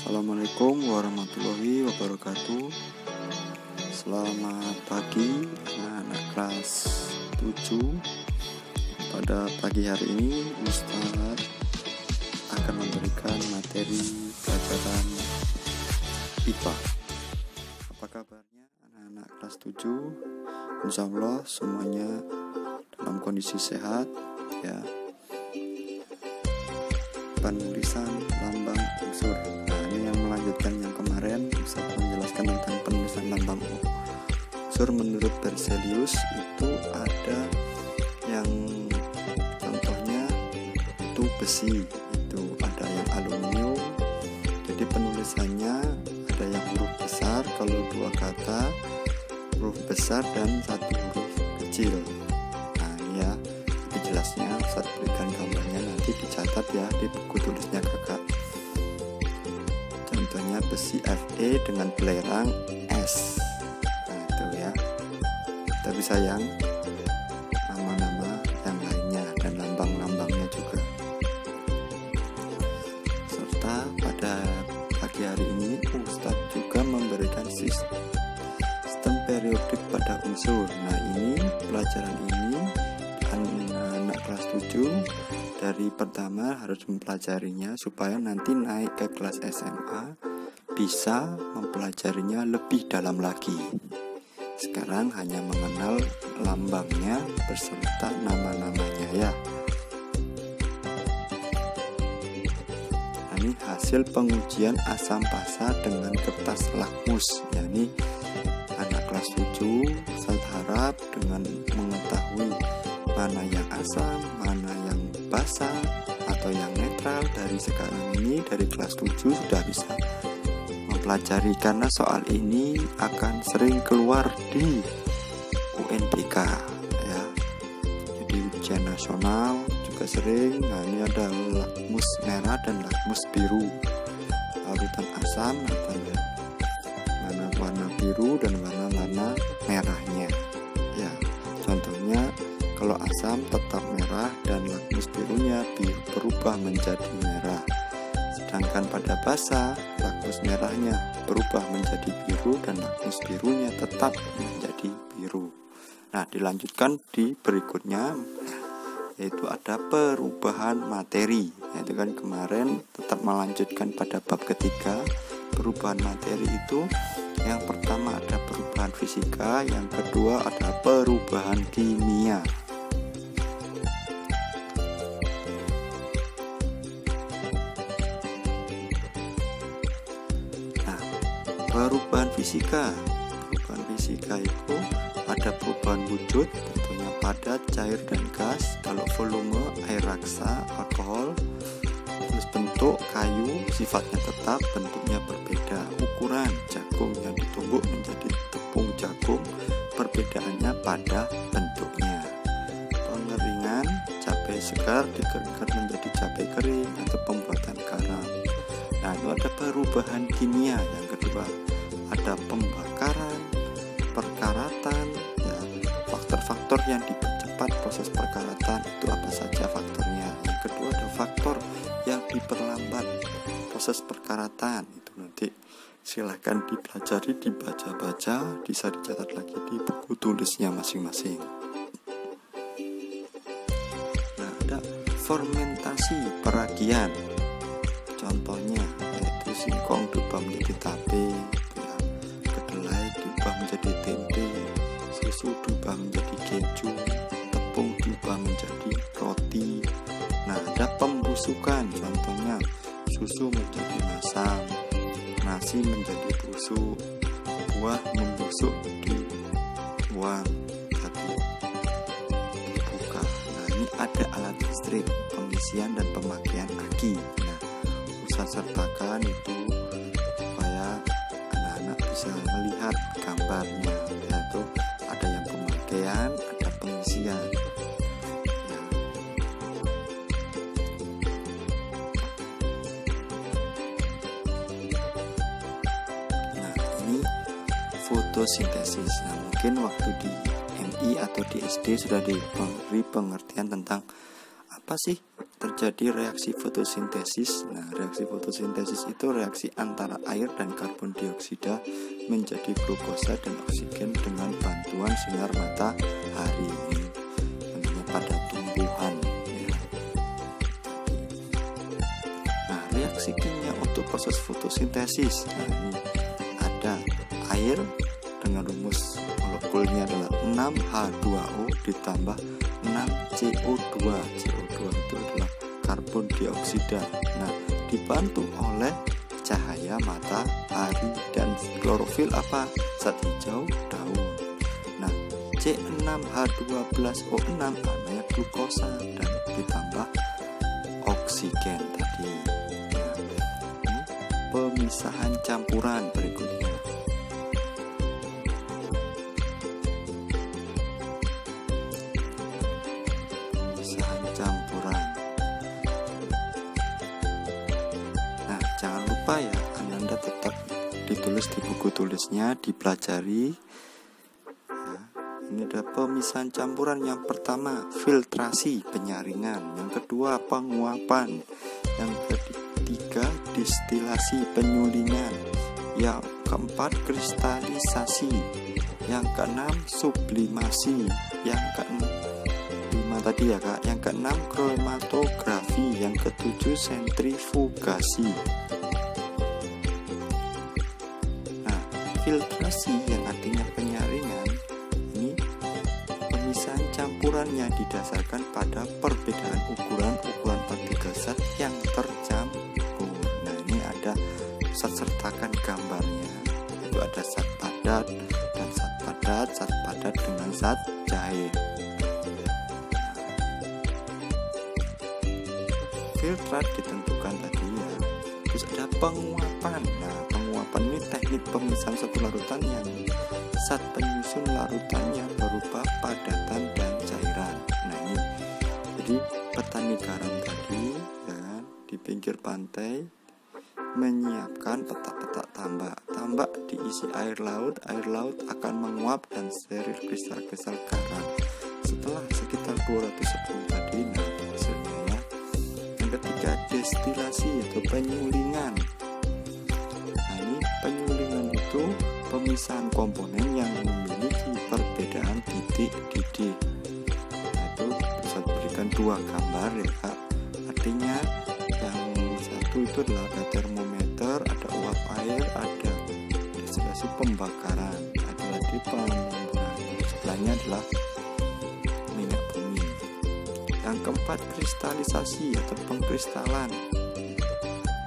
Assalamualaikum warahmatullahi wabarakatuh. Selamat pagi anak-anak kelas 7. Pada pagi hari ini Ustadz akan memberikan materi pelajaran IPA. Apa kabarnya anak-anak kelas 7? Insya Allah semuanya dalam kondisi sehat ya. Penulisan lambang unsur. Nah, ini yang melanjutkan yang kemarin, bisa menjelaskan tentang penulisan lambang unsur menurut Berzelius. Itu ada yang contohnya itu besi, itu ada yang aluminium. Jadi penulisannya ada yang huruf besar kalau dua kata, huruf besar dan satu huruf kecil. Nah, ini ya jelasnya saat berikan gambarnya, nanti dicatat ya di buku tulisnya kakak. Contohnya besi Fe dengan belerang S. Nah itu ya. Kita bisa yang nama-nama yang lainnya dan lambang-lambangnya juga. Serta pada pagi hari ini Ustadz juga memberikan sistem periodik pada unsur. Nah ini pelajaran ini anak kelas 7 dari pertama harus mempelajarinya supaya nanti naik ke kelas SMA bisa mempelajarinya lebih dalam lagi. Sekarang hanya mengenal lambangnya beserta nama-namanya ya. Nah, ini hasil pengujian asam basa dengan kertas lakmus. Ya, ini anak kelas 7 saya harap dengan mengetahui mana yang asam, mana yang basa atau yang netral dari sekarang ini dari kelas 7 sudah bisa mempelajari, karena soal ini akan sering keluar di UNBK ya. Jadi ujian nasional juga sering. Nah ini ada lakmus merah dan lakmus biru, larutan asam ada mana warna biru dan warna merahnya ya. Contohnya kalau asam tetap merah dan lakmus birunya berubah menjadi merah. Sedangkan pada basa, lakmus merahnya berubah menjadi biru dan lakmus birunya tetap menjadi biru. Nah, dilanjutkan di berikutnya, yaitu ada perubahan materi. Yaitu kan kemarin tetap melanjutkan pada bab ketiga. Perubahan materi itu yang pertama ada perubahan fisika, yang kedua ada perubahan kimia. Perubahan fisika itu ada perubahan wujud, tentunya padat, cair dan gas. Kalau volume, air raksa, alkohol. Terus bentuk, kayu, sifatnya tetap, bentuknya berbeda. Ukuran, jagung yang ditumbuk menjadi tepung jagung, perbedaannya pada bentuknya. Pengeringan, cabai segar dikeringkan menjadi cabai kering atau pembuatan garam. Nah, itu ada perubahan kimia. Yang kedua ada pembakaran, perkaratan ya, faktor-faktor yang dipercepat proses perkaratan itu apa saja faktornya. Yang kedua ada faktor yang diperlambat proses perkaratan, itu nanti silahkan dipelajari, dibaca-baca, bisa dicatat lagi di buku tulisnya masing-masing. Nah, ada fermentasi peragian. Contohnya yaitu singkong diubah menjadi tape ya, kedelai diubah menjadi tempe, susu diubah menjadi keju, tepung diubah menjadi roti. Nah, ada pembusukan, contohnya susu menjadi masam, nasi menjadi busuk, buah membusuk di uang tadi dibuka. Nah, ini ada alat listrik, pengisian dan pemakaian aki. Saya sertakan itu supaya anak-anak bisa melihat gambarnya, yaitu ada yang pemakaian, ada pengisian ya. Nah ini fotosintesis. Nah mungkin waktu di MI atau di SD sudah diberi pengertian tentang apa sih terjadi reaksi fotosintesis. Nah, reaksi fotosintesis itu reaksi antara air dan karbon dioksida menjadi glukosa dan oksigen dengan bantuan sinar matahari. Ini tentunya pada tumbuhan ya. Nah, reaksi kimia untuk proses fotosintesis. Nah, ini ada air dengan rumus molekulnya adalah 6H2O ditambah 6CO2. CO2 itu adalah karbon dioksida. Nah, dibantu oleh cahaya matahari dan klorofil apa? Zat hijau daun. Nah, C6H12O6 namanya glukosa dan ditambah oksigen tadi. Nah, ini pemisahan campuran berikutnya. Jangan lupa ya, Anda tetap ditulis di buku tulisnya, dipelajari ya. Ini ada pemisahan campuran. Yang pertama filtrasi penyaringan, yang kedua penguapan, yang ketiga distilasi penyulingan, yang keempat kristalisasi, yang keenam sublimasi, yang kelima tadi ya Kak, yang keenam kromatografi, yang ketujuh sentrifugasi. Filtrasi yang artinya penyaringan, ini pemisahan campurannya didasarkan pada perbedaan ukuran partikel zat yang tercampur. Nah, ini ada sertakan gambarnya, itu ada zat padat dan zat padat dengan zat cair. Filtrat ditentukan tadi ya. Terus ada penguapan. Nah, penguapan ini teknik pemisahan satu larutan yang zat penyusun larutannya berupa padatan dan cairan. Nah, ini jadi petani garam tadi ya, di pinggir pantai menyiapkan petak-petak tambak diisi air laut akan menguap dan steril kristal-kristal garam. Setelah sekitar 210 tadi, nah hasilnya ya. Yang ketiga destilasi atau penyulingan. Nah, ini penyulingan itu pemisahan komponen yang memiliki perbedaan titik didih. Nah, itu bisa diberikan dua gambar ya Kak. Artinya yang satu itu adalah ada termometer, ada uap air, ada destilasi pembakaran, ada lagi pengemburan. Sebelahnya adalah minyak bumi. Yang keempat kristalisasi atau pengkristalan,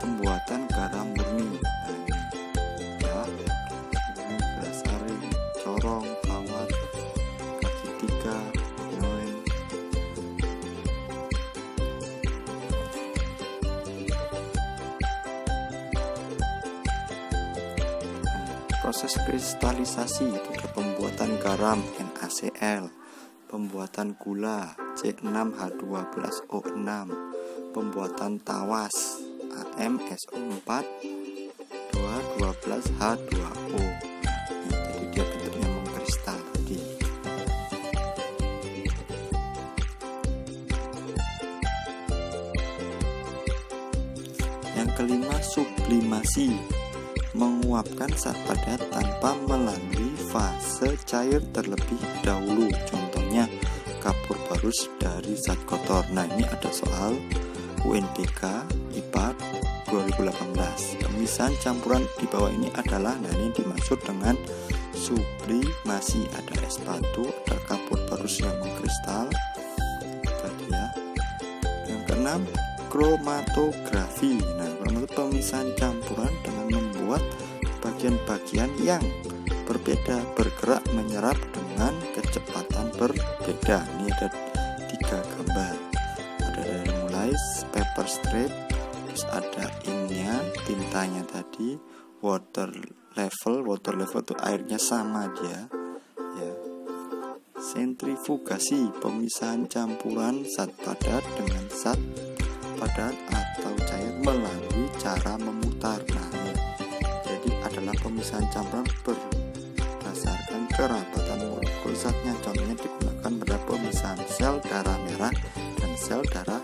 pembuatan garam murni. Nah, ini ya, Grasari, Corong, Kawat, Kaki Tiga, Noen. Proses kristalisasi itu ada pembuatan garam NaCl, pembuatan gula C6H12O6, pembuatan tawas AmSO4 212H2O. Jadi dia bentuknya mengkristal tadi. Yang kelima sublimasi, menguapkan zat padat tanpa melalui fase cair terlebih dahulu. Contohnya kapur barus dari zat kotor. Nah, ini ada soal UNBK IPA 2018. Pemisahan campuran di bawah ini adalah, nah ini dimaksud dengan sublimasi. Ada es batu, ada kapur barus yang mengkristal tadi ya. Yang keenam kromatografi. Nah, pemisahan campuran dengan membuat bagian-bagian yang berbeda bergerak menyerap dengan kecepatan berbeda. Ini ada 3 gambar. Ada dari mulai paper strip, terus ada inknya, tintanya tadi, water level itu airnya sama dia ya. Sentrifugasi, pemisahan campuran zat padat dengan zat padat atau cair melalui cara memutar. Nah, jadi adalah pemisahan campuran berdasarkan kerapatan molekul zatnya. Contohnya digunakan pada pemisahan sel darah merah dan sel darah